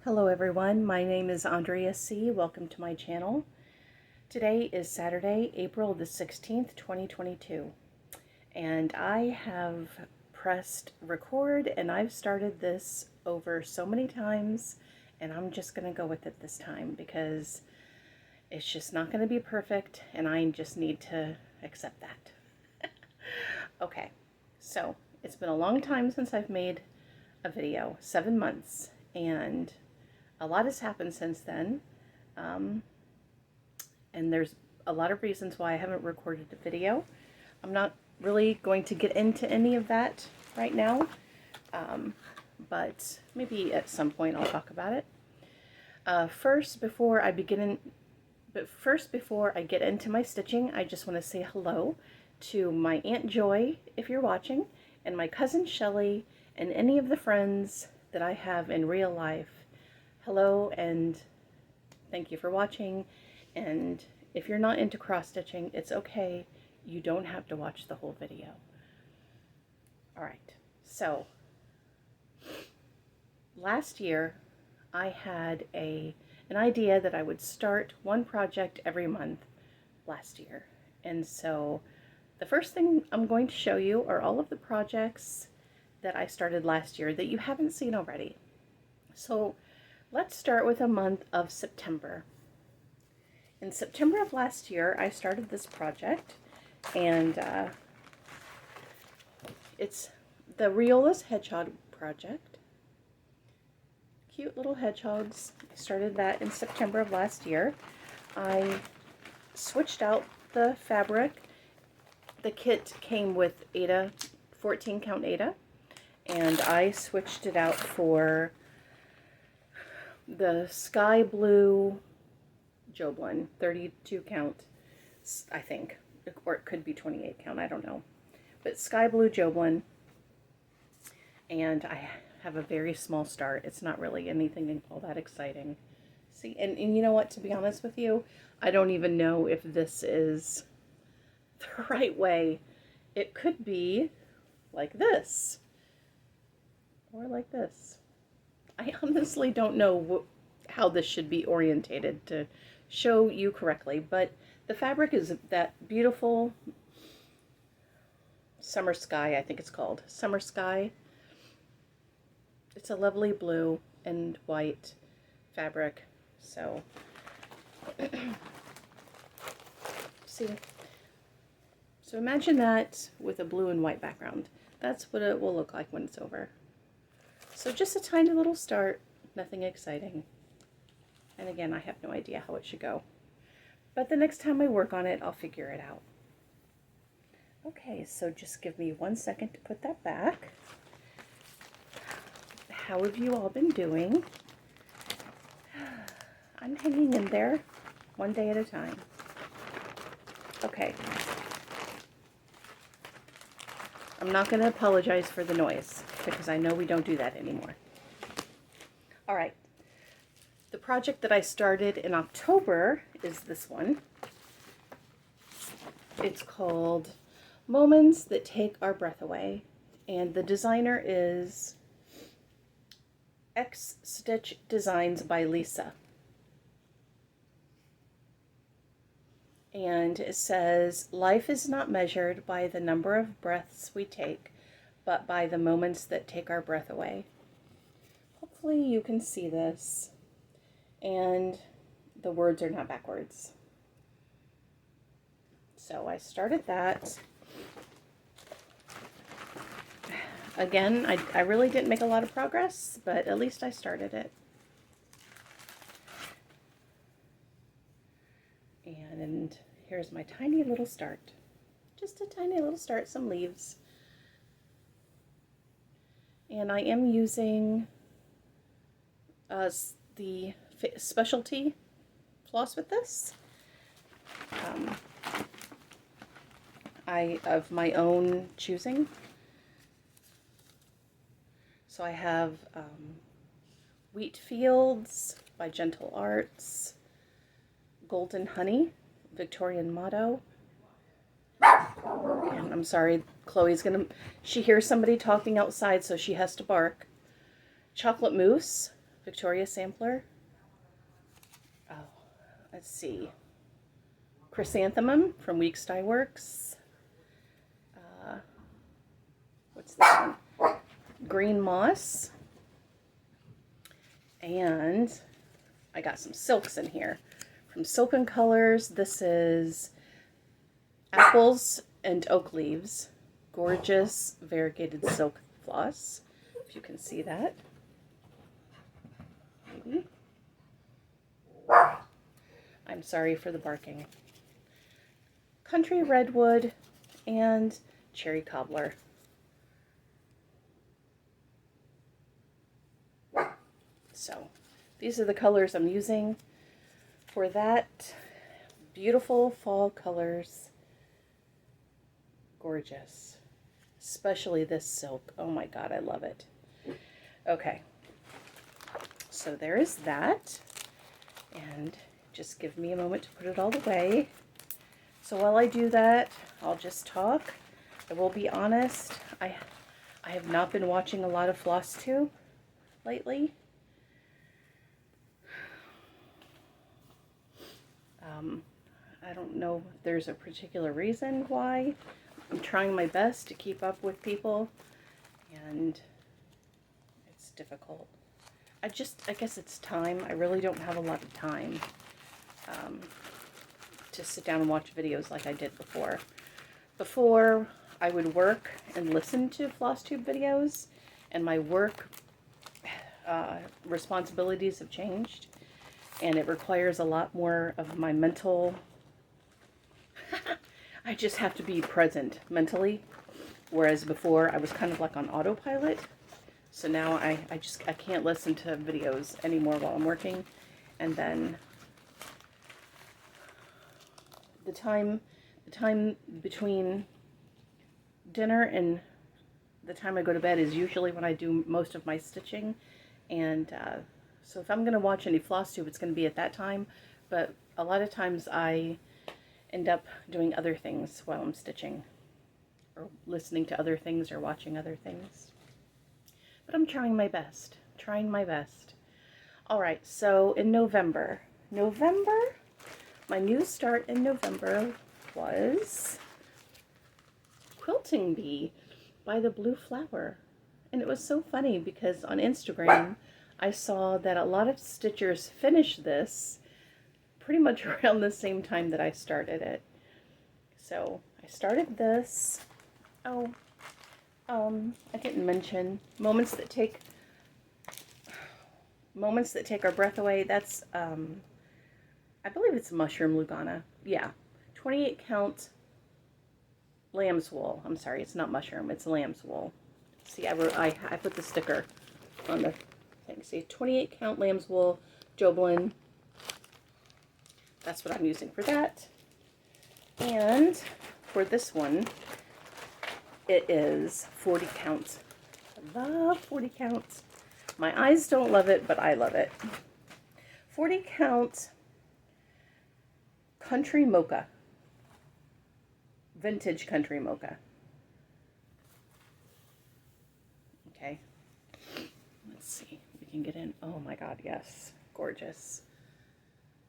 Hello everyone, my name is Andrea C. Welcome to my channel. Today is Saturday, April the 16th, 2022, and I have pressed record and I've started this over so many times, and I'm just going to go with it this time because it's just not going to be perfect and I just need to accept that. Okay, so it's been a long time since I've made a video, 7 months, and a lot has happened since then, and there's a lot of reasons why I haven't recorded a video. I'm not really going to get into any of that right now, but maybe at some point I'll talk about it. First, before I get into my stitching, I just want to say hello to my Aunt Joy, if you're watching, and my cousin Shelly, and any of the friends that I have in real life. Hello and thank you for watching, and if you're not into cross-stitching, it's okay. You don't have to watch the whole video. Alright, so last year I had an idea that I would start one project every month last year, and so the first thing I'm going to show you are all of the projects that I started last year that you haven't seen already. So let's start with a month of September. In September of last year, I started this project, and it's the Riolis Hedgehog project. Cute little hedgehogs. I started that in September of last year. I switched out the fabric. The kit came with Aida, 14 count Aida, and I switched it out for the sky blue Joblin, 32 count, I think, or it could be 28 count, I don't know, but sky blue Joblin, and I have a very small start. It's not really anything all that exciting. See, and you know what, to be honest with you, I don't even know if this is the right way. It could be like this, or like this. I honestly don't know how this should be orientated to show you correctly, but the fabric is that beautiful Summer Sky, I think it's called. Summer Sky. It's a lovely blue and white fabric. So, see. So imagine that with a blue and white background. That's what it will look like when it's over. So just a tiny little start, nothing exciting. And again, I have no idea how it should go. But the next time I work on it, I'll figure it out. Okay, so just give me 1 second to put that back. How have you all been doing? I'm hanging in there, one day at a time. Okay. I'm not going to apologize for the noise, because I know we don't do that anymore. All right. The project that I started in October is this one. It's called Moments That Take Our Breath Away, and the designer is X Stitch Designs by Lisa. And it says, life is not measured by the number of breaths we take, but by the moments that take our breath away. Hopefully you can see this, and the words are not backwards. So I started that. Again, I really didn't make a lot of progress, but at least I started it. And here's my tiny little start. Just a tiny little start, some leaves. And I am using the specialty floss with this. Of my own choosing. So I have Wheat Fields by Gentle Arts, Golden Honey, Victorian Motto. And I'm sorry, Chloe's she hears somebody talking outside, so she has to bark. Chocolate Mousse Victoria sampler. Oh, let's see. Chrysanthemum from Weeks Dye Works. What's this one? Green moss. And I got some silks in here. From Silken Colors, this is Apples and Oak Leaves. Gorgeous variegated silk floss. If you can see that. Maybe. I'm sorry for the barking. Country Redwood and Cherry Cobbler. So these are the colors I'm using for that. Beautiful fall colors. Gorgeous. Especially this silk. Oh my God, I love it. Okay. So there is that. And just give me a moment to put it all away. So while I do that, I'll just talk. I will be honest, I have not been watching a lot of FlossTube lately. I don't know if there's a particular reason why. I'm trying my best to keep up with people, and it's difficult. I guess it's time. I really don't have a lot of time to sit down and watch videos like I did before. Before, I would work and listen to FlossTube videos, and my work responsibilities have changed, and it requires a lot more of my mental... I just have to be present mentally, whereas before I was kind of like on autopilot. So now I can't listen to videos anymore while I'm working. And then the time between dinner and the time I go to bed is usually when I do most of my stitching. And so if I'm going to watch any FlossTube, it's going to be at that time. But a lot of times I end up doing other things while I'm stitching, or listening to other things, or watching other things. But I'm trying my best. All right, so in November, my new start in November was Quilting Bee by the Blue Flower. And it was so funny because on Instagram, I saw that a lot of stitchers finished this pretty much around the same time that I started it. So I started this. I didn't mention moments that take our breath away. That's I believe it's mushroom Lugana. Yeah, 28 count lamb's wool. I'm sorry, it's not mushroom. It's lamb's wool. See, I put the sticker on the thing. See, 28 count lamb's wool, Joblin. That's what I'm using for that. And for this one, it is 40 counts. I love 40 counts. My eyes don't love it, but I love it. 40 count country mocha. Vintage country mocha. Okay. Let's see. We can get in. Oh my God, yes. Gorgeous.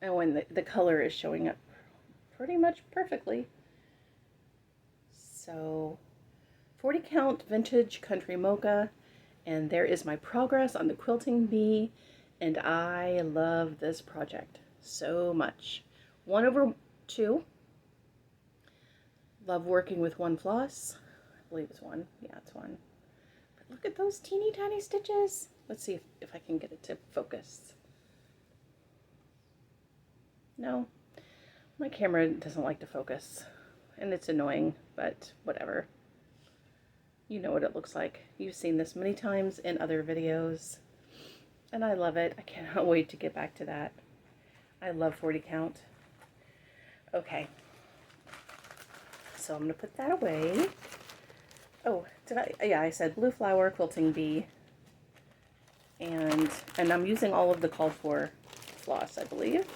And when the color is showing up pretty much perfectly. So 40 count vintage country mocha, and there is my progress on the Quilting Bee, and I love this project so much. 1/2. Love working with one floss. I believe it's one. Yeah, it's one. But look at those teeny tiny stitches. Let's see if I can get it to focus. No, my camera doesn't like to focus, and it's annoying, but whatever. You know what it looks like. You've seen this many times in other videos, and I love it. I cannot wait to get back to that. I love 40 count. Okay, so I'm going to put that away. Oh, did I? Yeah, I said Blue Flower Quilting Bee, and I'm using all of the called for floss, I believe.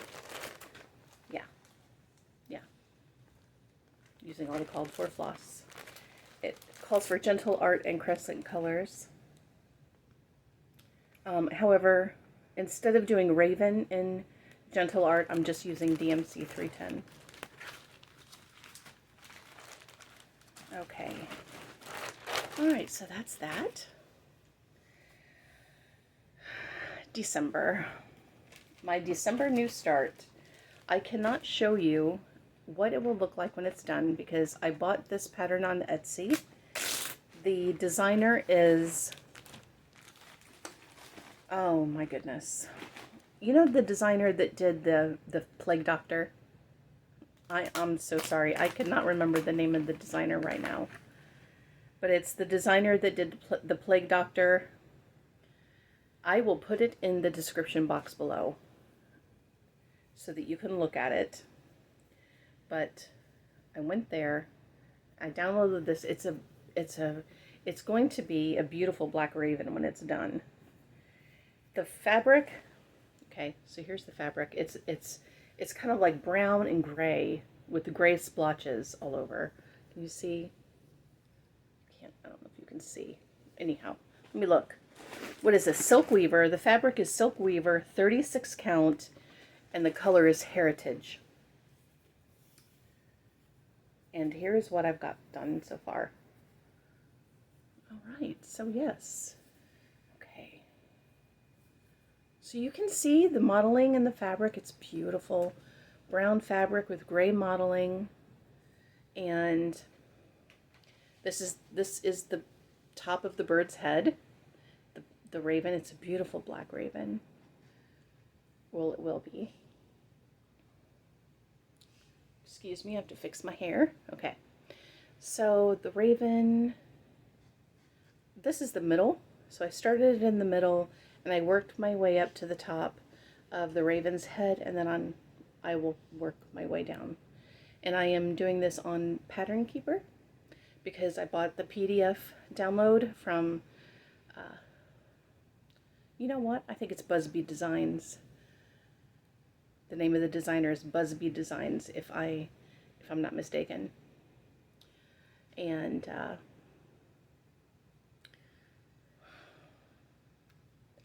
Using all the called for floss. It calls for gentle art and crescent colors. However, instead of doing Raven in Gentle Art, I'm just using DMC 310. Okay. Alright, so that's that. December. My December new start. I cannot show you what it will look like when it's done because I bought this pattern on Etsy. The designer is, oh my goodness. You know the designer that did the Plague Doctor? I'm so sorry. I could not remember the name of the designer right now. But it's the designer that did the Plague Doctor. I will put it in the description box below so that you can look at it. But I went there. I downloaded this. It's going to be a beautiful black raven when it's done. The fabric, okay, so here's the fabric. It's kind of like brown and gray with the gray splotches all over. Can you see? I don't know if you can see. Anyhow, let me look. What is this? Silk Weaver. The fabric is Silk Weaver, 36 count, and the color is Heritage. And here's what I've got done so far. All right, so yes. Okay. So you can see the modeling in the fabric. It's beautiful. Brown fabric with gray modeling. And this is the top of the bird's head. The raven. It's a beautiful black raven. Well, it will be. Excuse me, I have to fix my hair. Okay. So the raven, this is the middle. So I started it in the middle and I worked my way up to the top of the raven's head, and then I will work my way down. And I am doing this on Pattern Keeper because I bought the PDF download from you know what? I think it's Busby Designs. The name of the designer is Busby Designs, if I'm not mistaken. And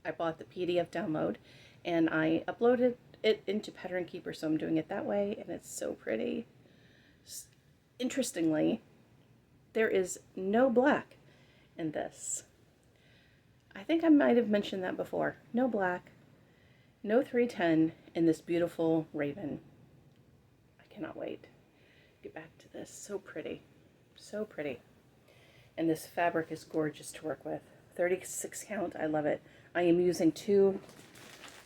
I bought the PDF download and I uploaded it into Pattern Keeper, so I'm doing it that way, and it's so pretty. Interestingly, there is no black in this. I think I might have mentioned that before. No black, no 310 in this beautiful raven. I cannot wait. Get back to this. So pretty. So pretty. And this fabric is gorgeous to work with. 36 count. I love it. I am using two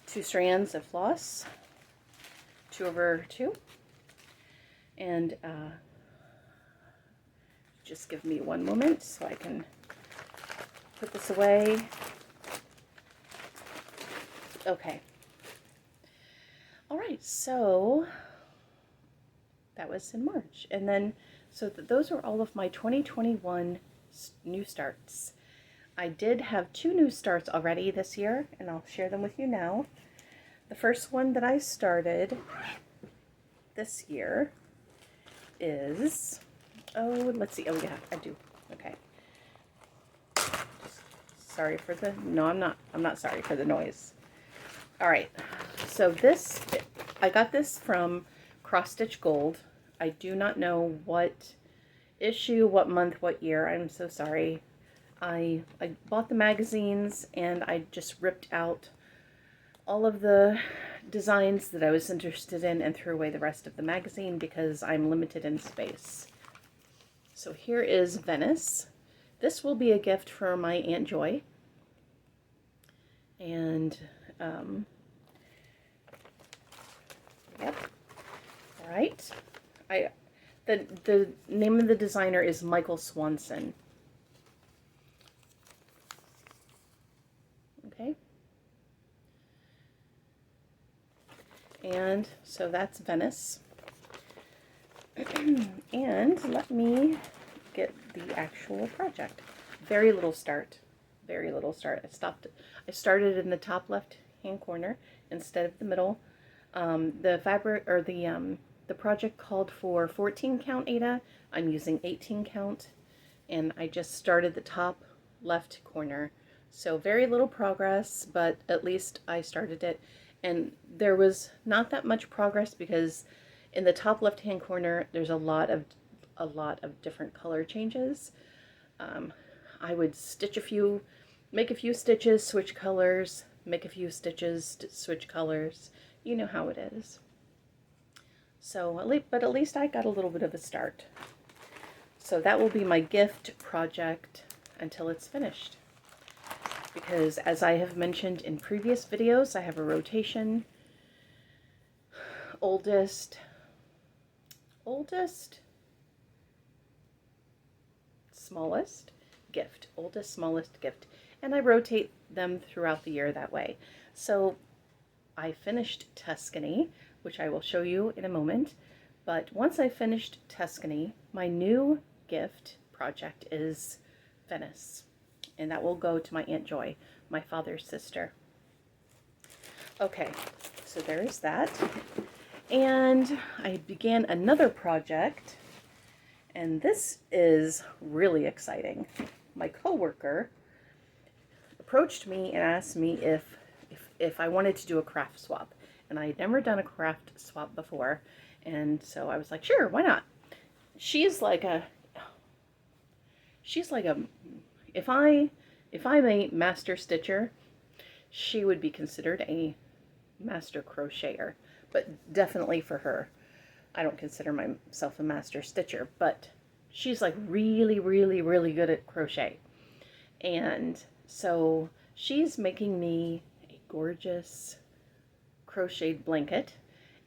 strands of floss. 2/2. And just give me one moment so I can put this away. Okay. All right, so that was in March. And then, so those are all of my 2021 new starts. I did have 2 new starts already this year, and I'll share them with you now. The first one that I started this year is, oh, let's see. Oh, yeah, I do. Okay. Sorry for the, no, I'm not sorry for the noise. All right, so this, I got this from Cross Stitch Gold. I do not know what issue, what month, what year. I'm so sorry. I bought the magazines and I just ripped out all of the designs that I was interested in and threw away the rest of the magazine because I'm limited in space. So here is Venice. This will be a gift for my Aunt Joy. And, yep. All right. The name of the designer is Michael Swanson. Okay. And so that's Venice. And let me get the actual project. Very little start. Very little start. I started in the top left hand corner instead of the middle. The fabric, or the project called for 14 count Aida. I'm using 18 count, and I just started the top left corner. So very little progress, but at least I started it. And there was not that much progress because in the top left-hand corner, there's a lot of different color changes. I would stitch a few, make a few stitches, switch colors, make a few stitches, switch colors. You know how it is. So, but at least I got a little bit of a start. So that will be my gift project until it's finished. Because as I have mentioned in previous videos, I have a rotation. Oldest, smallest, gift. Oldest, smallest, gift. And I rotate them throughout the year that way. So I finished Tuscany, which I will show you in a moment. But once I finished Tuscany, my new gift project is Venice. And that will go to my Aunt Joy, my father's sister. Okay, so there is that. And I began another project, and this is really exciting. My coworker approached me and asked me if I wanted to do a craft swap. And I had never done a craft swap before, and so I was like, sure, why not? She's like a, if I'm a master stitcher, she would be considered a master crocheter. But definitely for her, I don't consider myself a master stitcher, but she's like really, really, really good at crochet. And so she's making me a gorgeous crocheted blanket,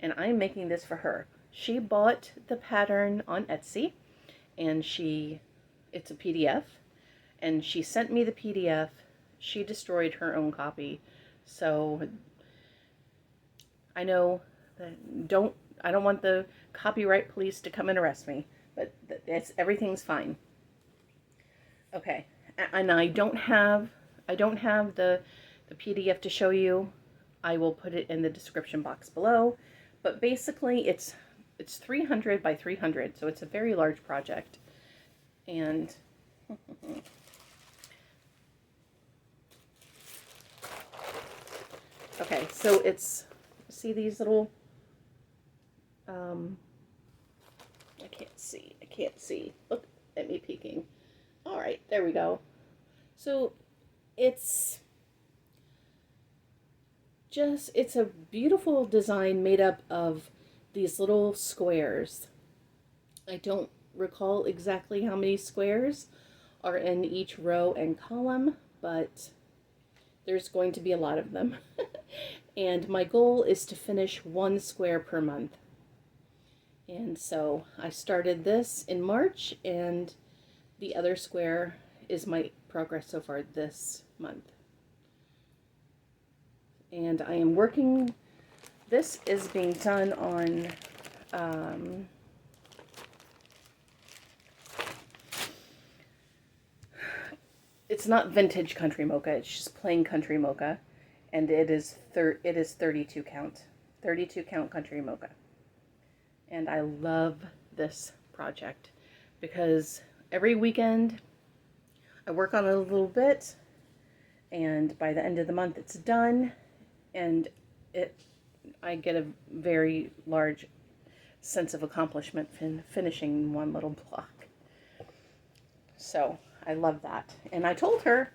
and I'm making this for her. She bought the pattern on Etsy, and it's a PDF, and she sent me the PDF. She destroyed her own copy, so I know that I don't want the copyright police to come and arrest me, but everything's fine. Okay, and I don't have the PDF to show you. I will put it in the description box below, but basically it's 300 by 300, so it's a very large project. And okay, so see these little, I can't see. Look at me peeking. All right, there we go. So it's a beautiful design made up of these little squares. I don't recall exactly how many squares are in each row and column, but there's going to be a lot of them. And my goal is to finish one square per month. And so I started this in March, and the other square is my progress so far this month. And I am working, this is being done on it's not vintage country mocha, it's just plain country mocha, and it is 32 count country mocha. And I love this project because every weekend I work on it a little bit, and by the end of the month it's done, and I get a very large sense of accomplishment finishing one little block. So I love that. And I told her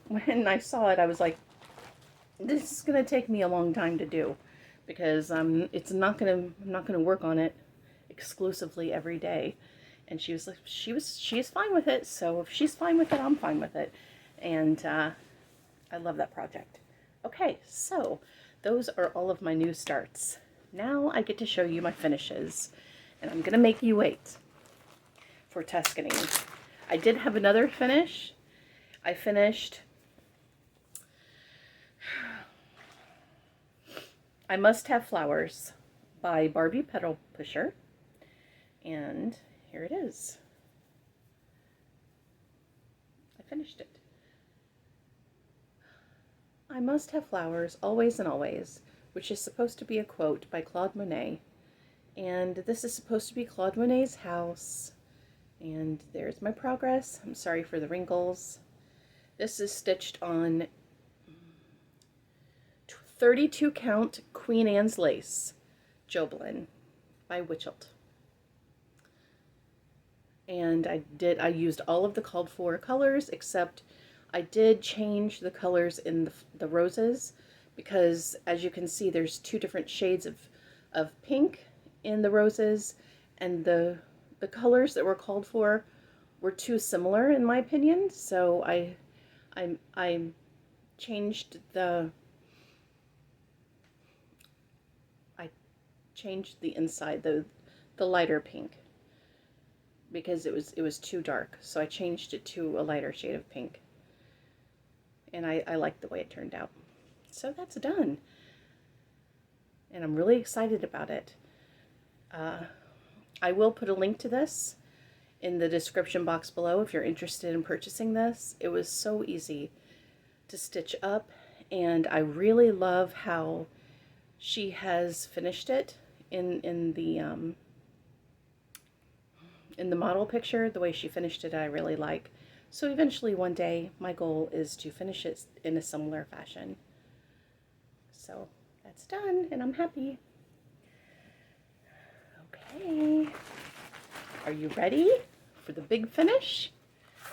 when I saw it, I was like, this is going to take me a long time to do, because I'm not going to work on it exclusively every day. And she was like, she's fine with it. So if she's fine with it, I'm fine with it. And I love that project. Okay, so those are all of my new starts. Now I get to show you my finishes, and I'm going to make you wait for Tuscany. I did have another finish. I finished I Must Have Flowers by Barbie Petal Pusher, and here it is. I finished it. I must have flowers always and always, which is supposed to be a quote by Claude Monet. And this is supposed to be Claude Monet's house. And there's my progress. I'm sorry for the wrinkles. This is stitched on 32 count Queen Anne's lace, Joblin by Witchelt. And I used all of the called for colors, except I did change the colors in the roses, because as you can see, there's two different shades of pink in the roses, and the colors that were called for were too similar in my opinion. So I changed the inside, the lighter pink, because it was too dark. So I changed it to a lighter shade of pink, and I like the way it turned out. So that's done, and I'm really excited about it. I will put a link to this in the description box below if you're interested in purchasing this. It was so easy to stitch up, and I really love how she has finished it in the model picture. The way she finished it, I really like. So eventually one day my goal is to finish it in a similar fashion. So that's done, and I'm happy. Okay, are you ready for the big finish?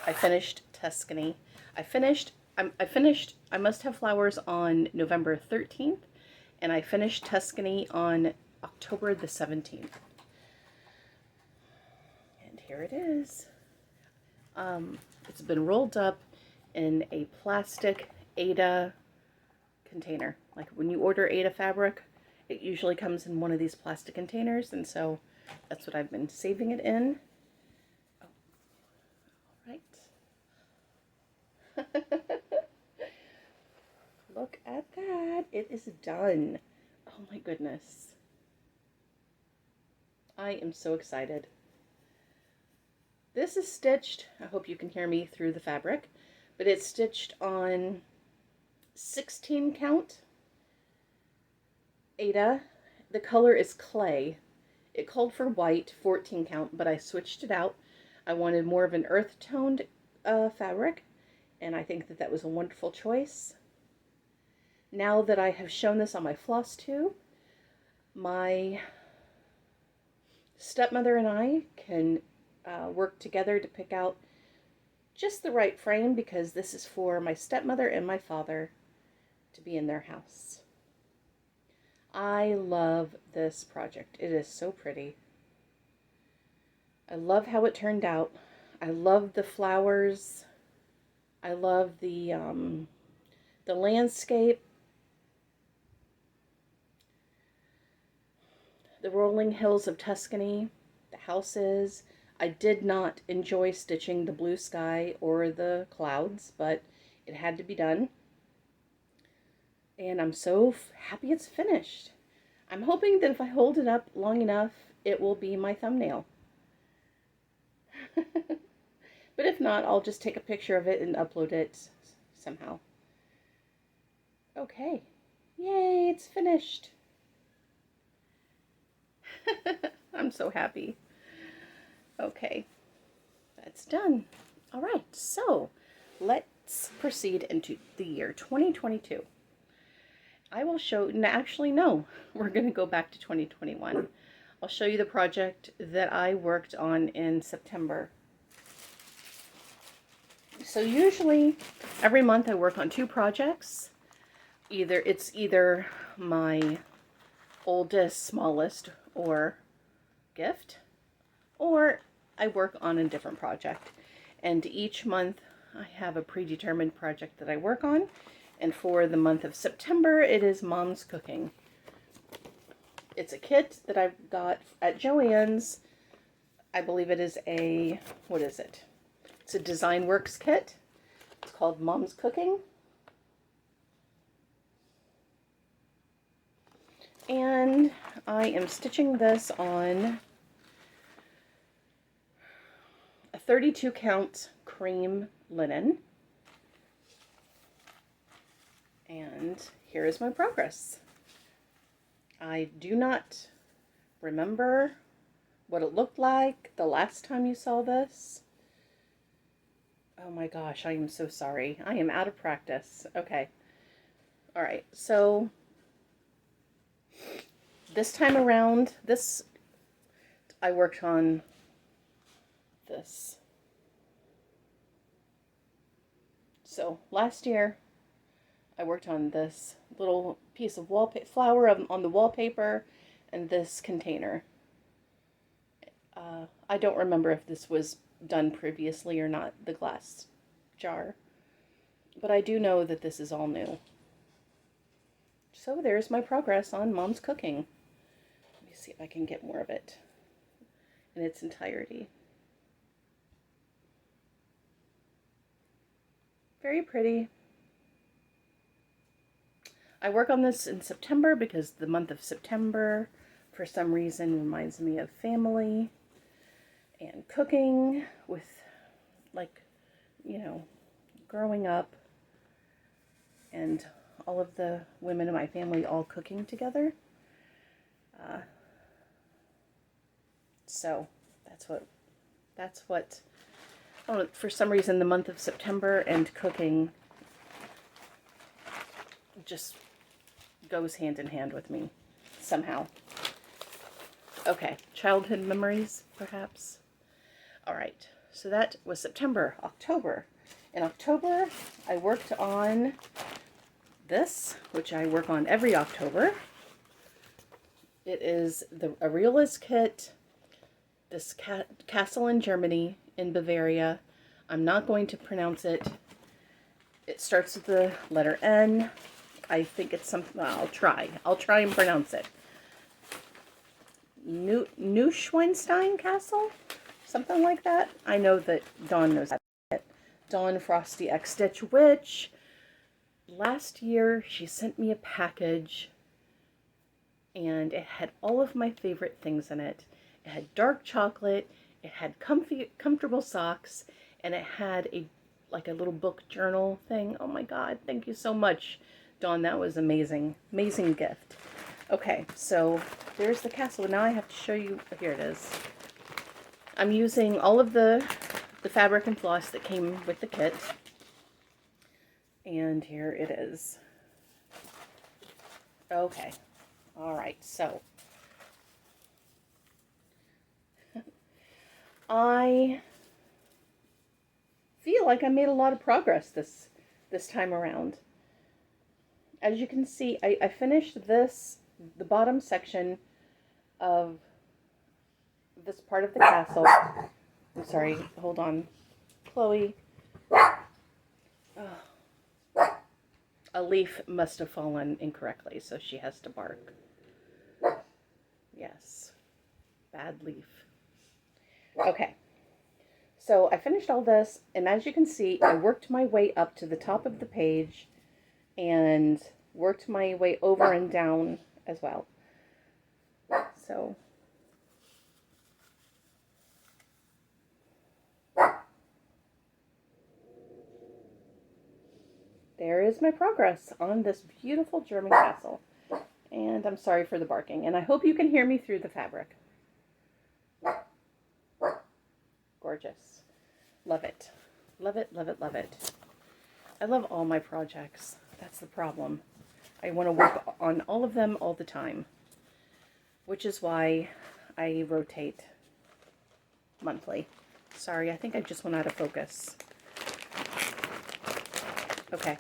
I finished Tuscany. I must have flowers on November 13th, and I finished Tuscany on October the 17th. And here it is. It's been rolled up in a plastic Aida container. Like when you order Aida fabric, it usually comes in one of these plastic containers, and so that's what I've been saving it in. Oh, all right. Look at that. It is done. Oh my goodness. I am so excited. This is stitched, I hope you can hear me through the fabric, but it's stitched on 16 count Aida. The color is clay. It called for white, 14 count, but I switched it out. I wanted more of an earth toned fabric, and I think that that was a wonderful choice. Now that I have shown this on my FlossTube, my stepmother and I can work together to pick out just the right frame, because this is for my stepmother and my father to be in their house. I love this project. It is so pretty. I love how it turned out. I love the flowers. I love the landscape, the rolling hills of Tuscany, the houses. I did not enjoy stitching the blue sky or the clouds, but it had to be done. And I'm so happy it's finished. I'm hoping that if I hold it up long enough, it will be my thumbnail. But if not, I'll just take a picture of it and upload it somehow. Okay. Yay, it's finished. I'm so happy. Okay, that's done. All right, so let's proceed into the year 2022. I will show, actually no, we're going to go back to 2021. I'll show you the project that I worked on in September. So usually every month I work on two projects. It's either my oldest, smallest, or gift, or I work on a different project. And each month I have a predetermined project that I work on. And for the month of September, it is Mom's Cooking. It's a kit that I got at Joann's. I believe it is a, what is it? It's a Design Works kit. It's called Mom's Cooking. And I am stitching this on a 32 count cream linen. And here is my progress. I do not remember what it looked like the last time you saw this. Oh my gosh, I am so sorry. I am out of practice. Okay. All right. So this time around, I worked on this. So last year, I worked on this little piece of flower on the wallpaper and this container. I don't remember if this was done previously or not, the glass jar. But I do know that this is all new. So there's my progress on Mom's cooking. Let me see if I can get more of it in its entirety. Very pretty. I work on this in September because the month of September, for some reason, reminds me of family and cooking with, like, you know, growing up and all of the women in my family all cooking together. So that's what, oh, for some reason, the month of September and cooking just goes hand in hand with me somehow. Okay, childhood memories, perhaps. All right, so that was September. October. In October, I worked on this, which I work on every October. It is a Riolis kit, this castle in Germany, in Bavaria. I'm not going to pronounce it. It starts with the letter N. I think it's something, I'll try and pronounce it. Neuschwanstein Castle? Something like that. I know that Dawn knows that. Dawn Frosty X Stitch Witch. Last year, she sent me a package, and it had all of my favorite things in it. It had dark chocolate, it had comfortable socks, and it had a little book journal thing. Oh my God, thank you so much, Dawn. That was amazing. Amazing gift. Okay, so there's the castle. Now I have to show you. Here it is. I'm using all of the fabric and floss that came with the kit. And here it is. Okay. All right, so I feel like I made a lot of progress this time around. As you can see, I finished the bottom section of this part of the castle. I'm sorry, hold on. Chloe. Oh. A leaf must have fallen incorrectly, so she has to bark. Yes. Bad leaf. Okay. So I finished all this, and as you can see, I worked my way up to the top of the page and worked my way over and down as well. So there is my progress on this beautiful German castle. And I'm sorry for the barking, and I hope you can hear me through the fabric. Gorgeous. Love it. Love it, love it, love it. I love all my projects. That's the problem. I want to work on all of them all the time, which is why I rotate monthly. Sorry, I think I just went out of focus. Okay.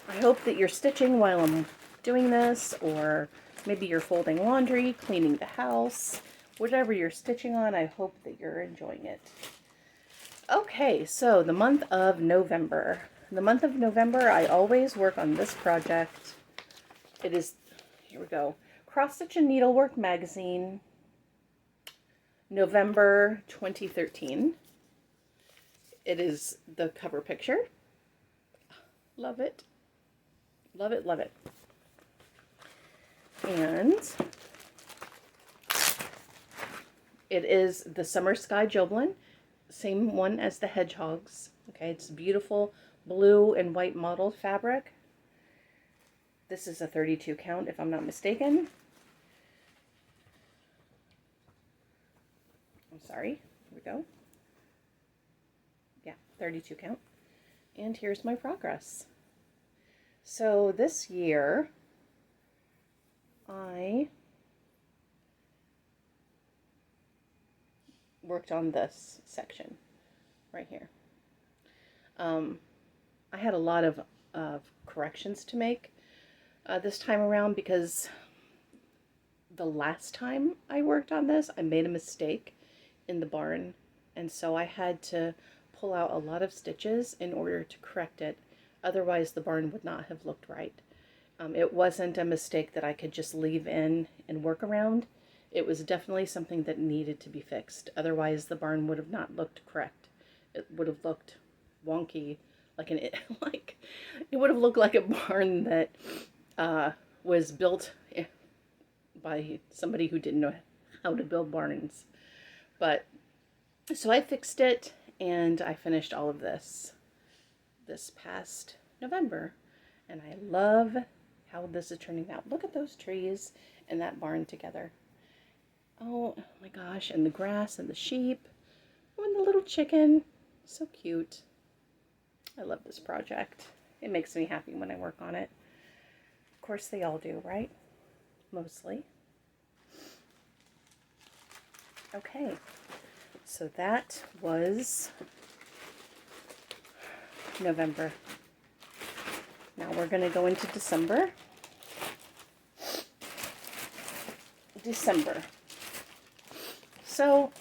I hope that you're stitching while I'm doing this, or maybe you're folding laundry, cleaning the house. Whatever you're stitching on, I hope that you're enjoying it. Okay, so the month of November. The month of November, I always work on this project. It is, here we go, Cross Stitch and Needlework magazine, November 2013. It is the cover picture. Love it. Love it, love it. And it is the Summer Sky Joblin, same one as the Hedgehogs. Okay, it's beautiful blue and white mottled fabric. This is a 32 count, if I'm not mistaken. I'm sorry. Here we go. Yeah, 32 count. And here's my progress. So this year, I worked on this section right here. I had a lot of corrections to make this time around because the last time I worked on this, I made a mistake in the barn, and so I had to pull out a lot of stitches in order to correct it. Otherwise, the barn would not have looked right. It wasn't a mistake that I could just leave in and work around. It was definitely something that needed to be fixed. Otherwise, the barn would have not looked correct. It would have looked wonky, like it would have looked like a barn that was built by somebody who didn't know how to build barns. But so I fixed it, and I finished all of this past November, and I love how this is turning out. Look at those trees and that barn together. Oh my gosh, and the grass and the sheep. Oh, and the little chicken. So cute. I love this project. It makes me happy when I work on it. Of course they all do, right? Mostly. Okay, so that was November. Now we're going to go into December. So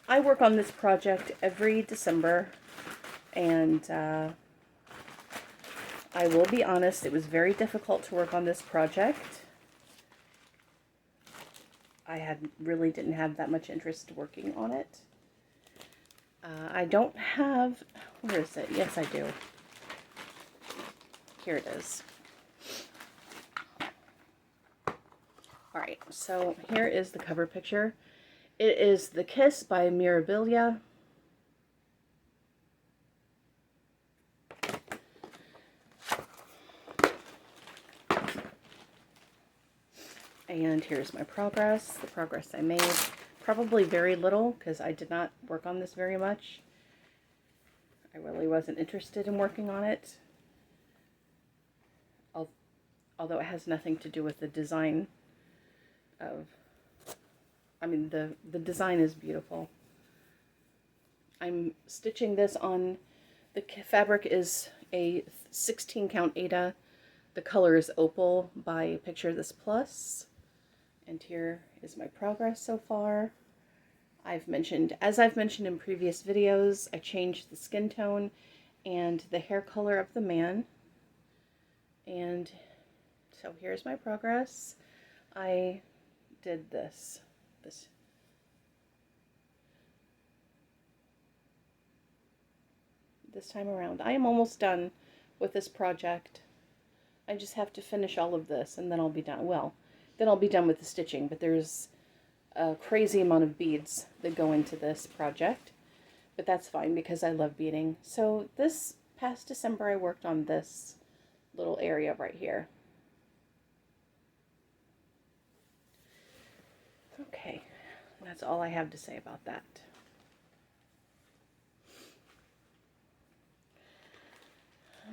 I work on this project every December, and I will be honest, it was very difficult to work on this project. I really didn't have that much interest working on it. I don't have, where is it? Yes, I do. Here it is. All right, so here is the cover picture. It is The Kiss by Mirabilia. And here's my progress, the progress I made. Probably very little because I did not work on this very much. I really wasn't interested in working on it. Although it has nothing to do with the design of, I mean, the design is beautiful. I'm stitching this on, the fabric is a 16 count Aida. The color is Opal by Picture This Plus. And here is my progress so far. As I've mentioned in previous videos, I changed the skin tone and the hair color of the man. And so here's my progress. I did this time around. I am almost done with this project. I just have to finish all of this and then I'll be done. Well, then I'll be done with the stitching, but there's a crazy amount of beads that go into this project, but that's fine because I love beading. So this past December I worked on this little area right here. Okay, that's all I have to say about that.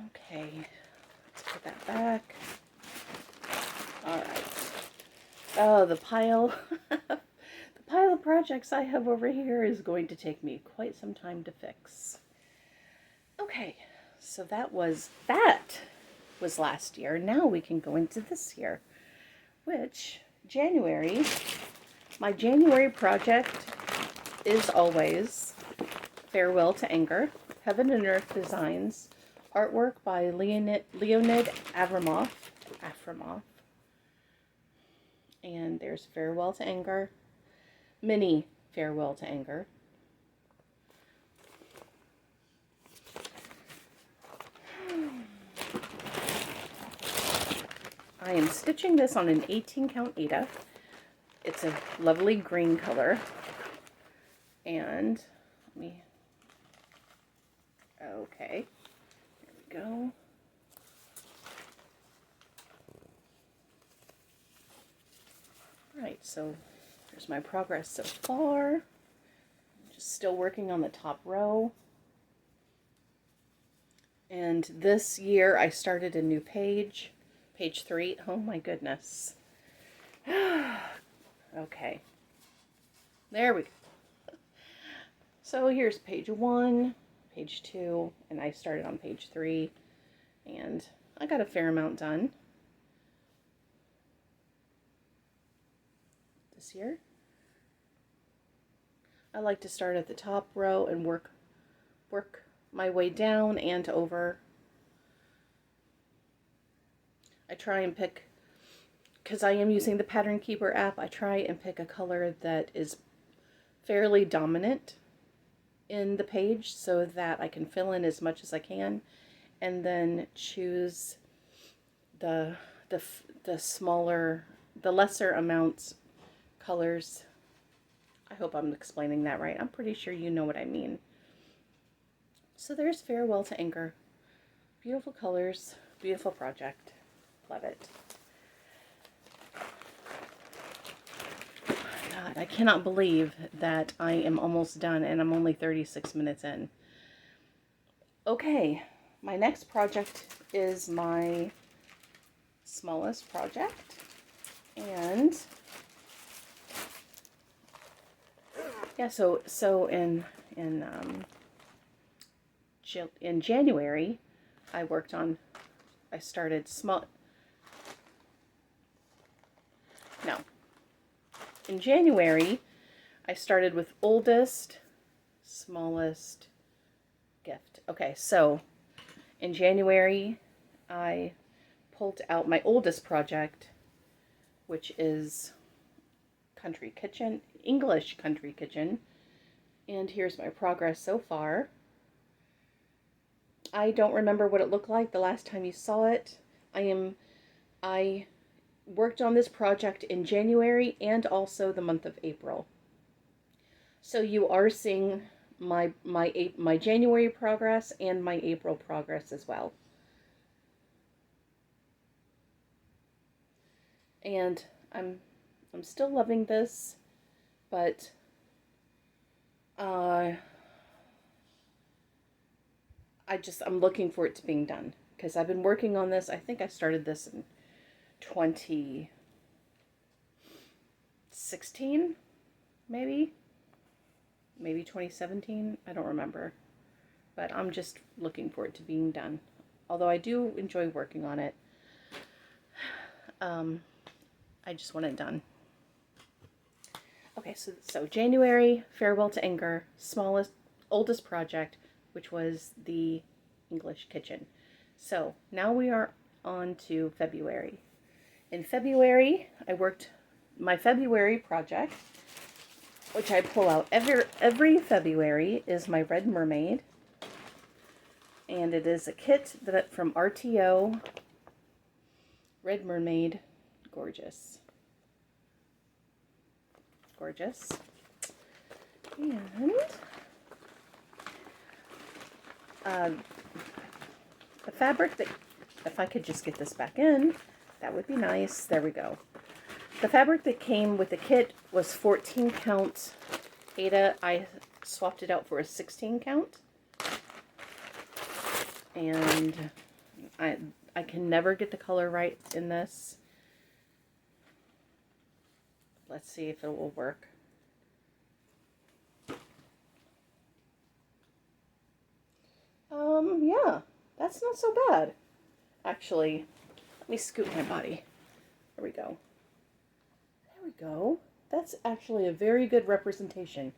Okay, let's put that back. All right. Oh, the pile of projects I have over here is going to take me quite some time to fix. Okay, so that was last year. Now we can go into this year, which January, my January project is always Farewell to Anger, Heaven and Earth Designs, artwork by Leonid Avramoff. And there's Farewell to Anger, mini Farewell to Anger. I am stitching this on an 18 count Aida. It's a lovely green color. And okay, here we go. Alright, so here's my progress so far. Just still working on the top row. And this year I started a new page, page 3. Oh my goodness. Okay. There we go. So here's page 1, page 2, and I started on page 3, and I got a fair amount done this year. I like to start at the top row and work my way down and over. I try and pick, because I am using the Pattern Keeper app, I try and pick a color that is fairly dominant in the page so that I can fill in as much as I can, and then choose the smaller, the lesser amounts colors. I hope I'm explaining that right. I'm pretty sure you know what I mean. So there's Farewell to Anger. Beautiful colors, beautiful project. Love it. God, I cannot believe that I am almost done and I'm only 36 minutes in. Okay, my next project is my smallest project, and yeah, so in January I started small. No. In January, I started with oldest, smallest gift. Okay, so in January, I pulled out my oldest project, which is Country Kitchen, English Country Kitchen. And here's my progress so far. I don't remember what it looked like the last time you saw it. I worked on this project in January and also the month of April. So you are seeing my January progress and my April progress as well. And I'm still loving this, but I'm looking for it to being done, because I've been working on this. I think I started this in 2016, maybe 2017. I don't remember, but I'm just looking for it to being done. Although I do enjoy working on it, I just want it done. Okay, so January, Farewell to Anger, oldest project, which was the English kitchen. So now we are on to February. In February, I worked my February project, which I pull out every February, is my Red Mermaid. And it is a kit from RTO. Red Mermaid, gorgeous. Gorgeous. And the fabric that, if I could just get this back in, that would be nice. There we go. The fabric that came with the kit was 14 count Ada. I swapped it out for a 16 count. And I can never get the color right in this. Let's see if it will work. Yeah, that's not so bad. Actually, let me scoot my body. There we go. There we go. That's actually a very good representation.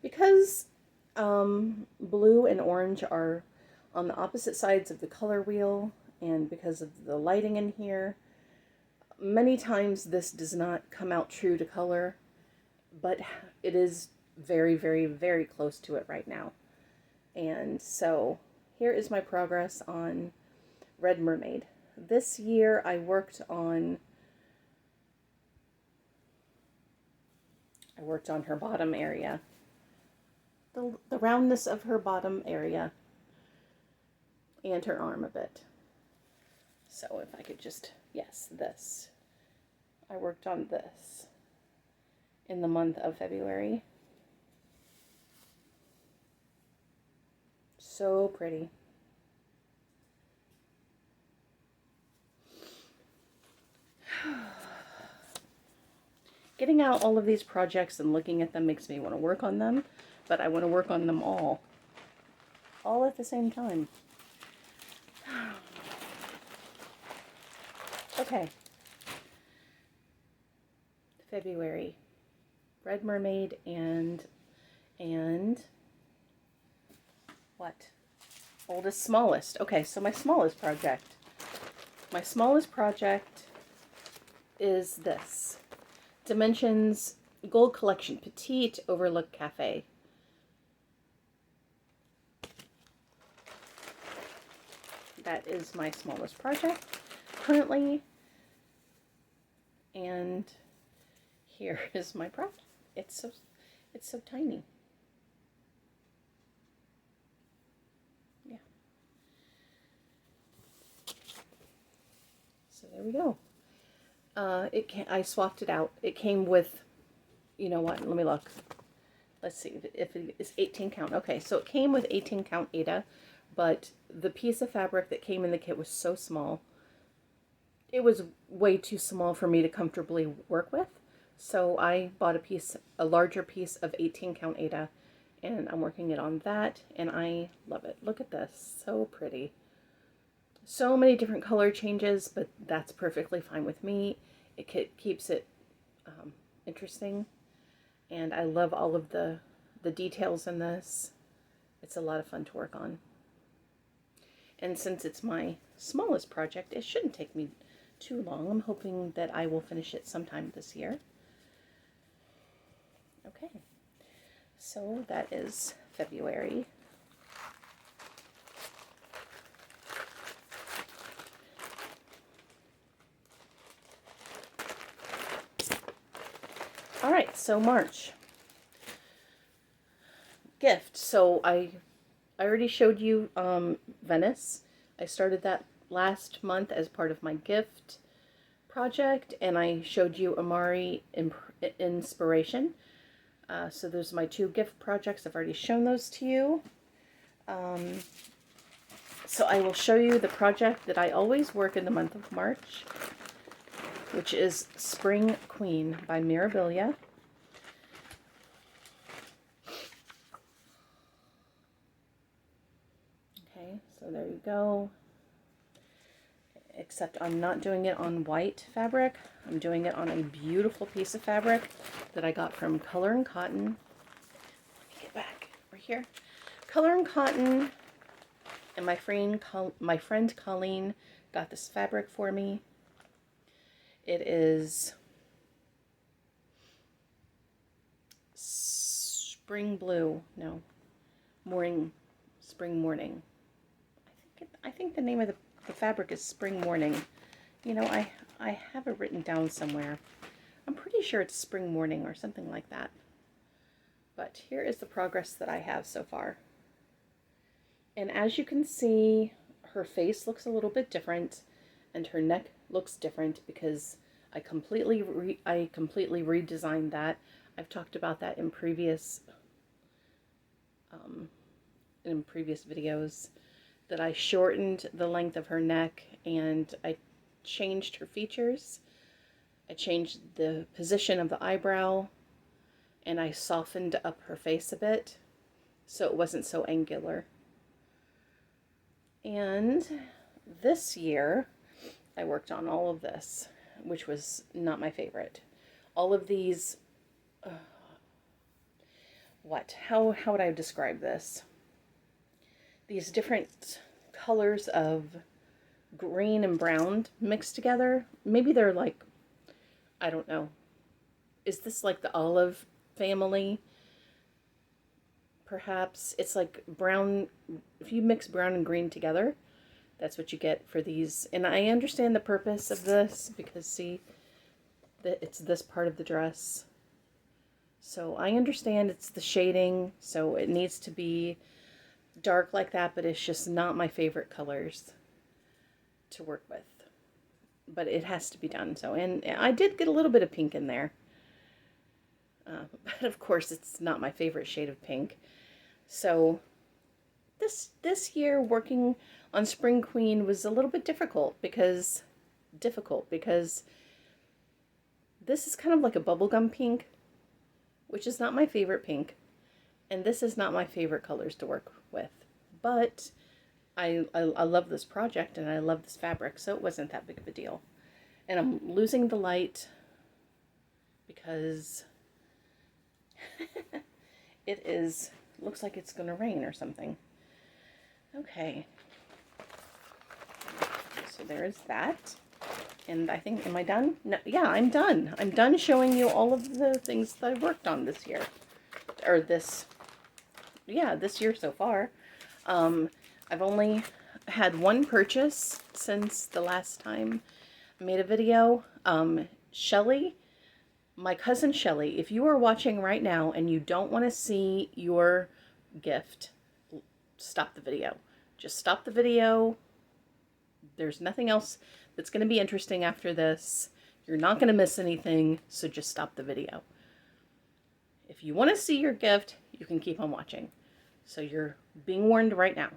Because blue and orange are on the opposite sides of the color wheel, and because of the lighting in here, many times this does not come out true to color, but it is very, very, very close to it right now. And so here is my progress on Red Mermaid. This year I worked on her bottom area, the roundness of her bottom area, and her arm a bit. So if I could just, yes, this. I worked on this in the month of February. So pretty. Getting out all of these projects and looking at them makes me want to work on them, but I want to work on them all at the same time. Okay. February. Red Mermaid and what? Oldest, smallest. Okay, so my smallest project. My smallest project is this. Dimensions Gold Collection Petite Overlook Cafe. That is my smallest project currently. And here is my project. It's so tiny. Yeah. So there we go. I swapped it out. It came with, you know what? Let me look. Let's see if it is 18 count. Okay, so it came with 18 count Aida, but the piece of fabric that came in the kit was so small. It was way too small for me to comfortably work with. So I bought a larger piece of 18 count Aida, and I'm working it on that, and I love it. Look at this, so pretty. So many different color changes, but that's perfectly fine with me. It keeps it interesting, and I love all of the details in this. It's a lot of fun to work on. And since it's my smallest project, it shouldn't take me too long. I'm hoping that I will finish it sometime this year. Okay, so that is February. All right, so March. Gift. So I already showed you Venice. I started that last month as part of my gift project, and I showed you Imari Inspiration. So those are my two gift projects. I've already shown those to you. So I will show you the project that I always work in the month of March, which is Spring Queen by Mirabilia. Okay, so there you go. Except I'm not doing it on white fabric. I'm doing it on a beautiful piece of fabric that I got from Color and Cotton. Let me get back over here. Color and Cotton, and my friend Colleen got this fabric for me. It is Spring Blue. No, Spring Morning. I think the name of the fabric is Spring Morning. You know, I have it written down somewhere. I'm pretty sure it's Spring Morning or something like that. But here is the progress that I have so far. And as you can see, her face looks a little bit different, and her neck looks different because I completely redesigned that. I've talked about that in previous videos, that I shortened the length of her neck and I changed her features. I changed the position of the eyebrow, and I softened up her face a bit so it wasn't so angular. And this year I worked on all of this, which was not my favorite. All of these, how would I describe this? These different colors of green and brown mixed together. Maybe they're like, I don't know. Is this like the olive family? Perhaps it's like brown. If you mix brown and green together, that's what you get for these. And I understand the purpose of this because see that it's this part of the dress. So I understand it's the shading, so it needs to be dark like that, but it's just not my favorite colors to work with. But it has to be done. So, and I did get a little bit of pink in there. But of course it's not my favorite shade of pink. So this year working on Spring Queen was a little bit difficult because This is kind of like a bubblegum pink, which is not my favorite pink. And this is not my favorite colors to work with. But I love this project and I love this fabric, so it wasn't that big of a deal. And I'm losing the light because looks like it's going to rain or something. Okay. So there is that. And I think, am I done? No, yeah, I'm done. I'm done showing you all of the things that I worked on this year. Or this year so far. I've only had one purchase since the last time I made a video. Shelly, my cousin Shelly, if you are watching right now and you don't want to see your gift, stop the video. Just stop the video. There's nothing else that's going to be interesting after this. You're not going to miss anything, so just stop the video. If you want to see your gift, you can keep on watching. So you're being warned right now.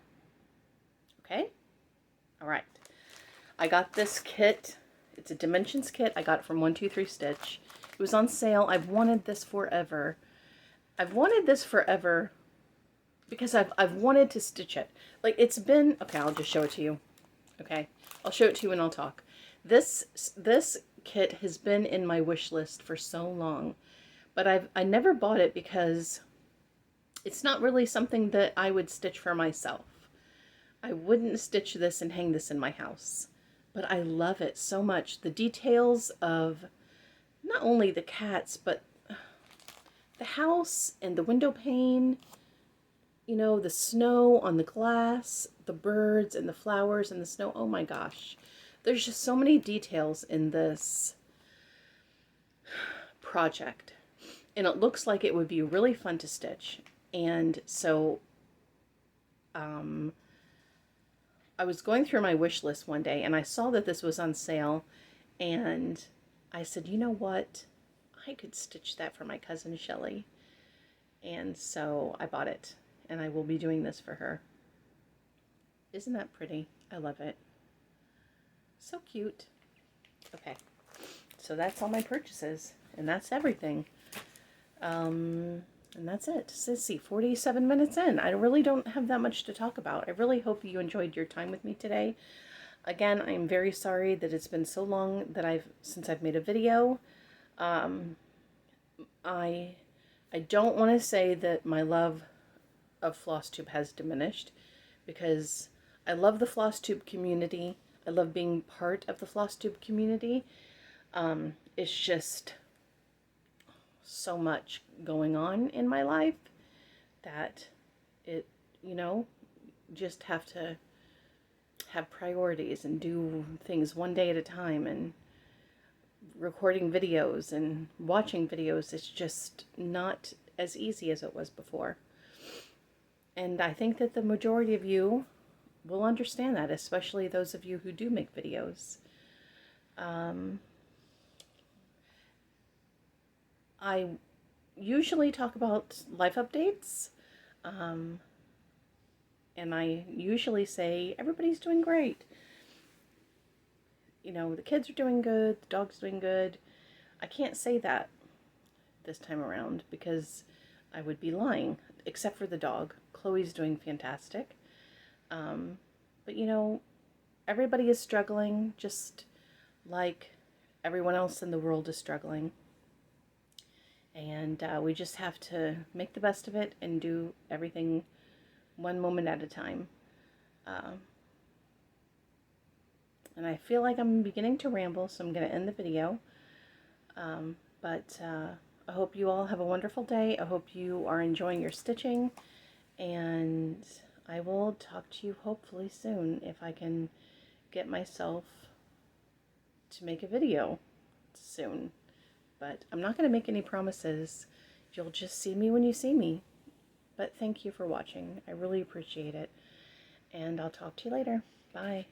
Okay? All right. I got this kit. It's a Dimensions kit. I got it from 123 Stitch. It was on sale. I've wanted this forever. I've wanted this forever because I've wanted to stitch it. Like, it's been... Okay, I'll just show it to you. Okay? I'll show it to you and I'll talk. This kit has been in my wish list for so long. But I never bought it because it's not really something that I would stitch for myself. I wouldn't stitch this and hang this in my house. But I love it so much. The details of not only the cats, but the house and the window pane, you know, the snow on the glass, the birds and the flowers and the snow. Oh my gosh. There's just so many details in this project. And it looks like it would be really fun to stitch. And so I was going through my wish list one day and I saw that this was on sale. And I said, you know what? I could stitch that for my cousin Shelly. And so I bought it. And I will be doing this for her. Isn't that pretty? I love it. So cute. Okay. So that's all my purchases. And that's everything. And that's it. So let's see, 47 minutes in. I really don't have that much to talk about. I really hope you enjoyed your time with me today. Again, I'm very sorry that it's been so long that since I've made a video. I don't want to say that my love of FlossTube has diminished, because I love the FlossTube community. I love being part of the FlossTube community. It's just so much going on in my life that it, you know, just have to have priorities and do things one day at a time, and recording videos and watching videos is just not as easy as it was before. And I think that the majority of you will understand that, especially those of you who do make videos. I usually talk about life updates, and I usually say everybody's doing great. You know, the kids are doing good, the dog's doing good. I can't say that this time around because I would be lying, except for the dog. Chloe's doing fantastic. But you know, everybody is struggling just like everyone else in the world is struggling. And we just have to make the best of it and do everything one moment at a time. And I feel like I'm beginning to ramble, so I'm going to end the video. But I hope you all have a wonderful day. I hope you are enjoying your stitching. And I will talk to you hopefully soon if I can get myself to make a video soon. But I'm not going to make any promises. You'll just see me when you see me. But thank you for watching. I really appreciate it. And I'll talk to you later. Bye.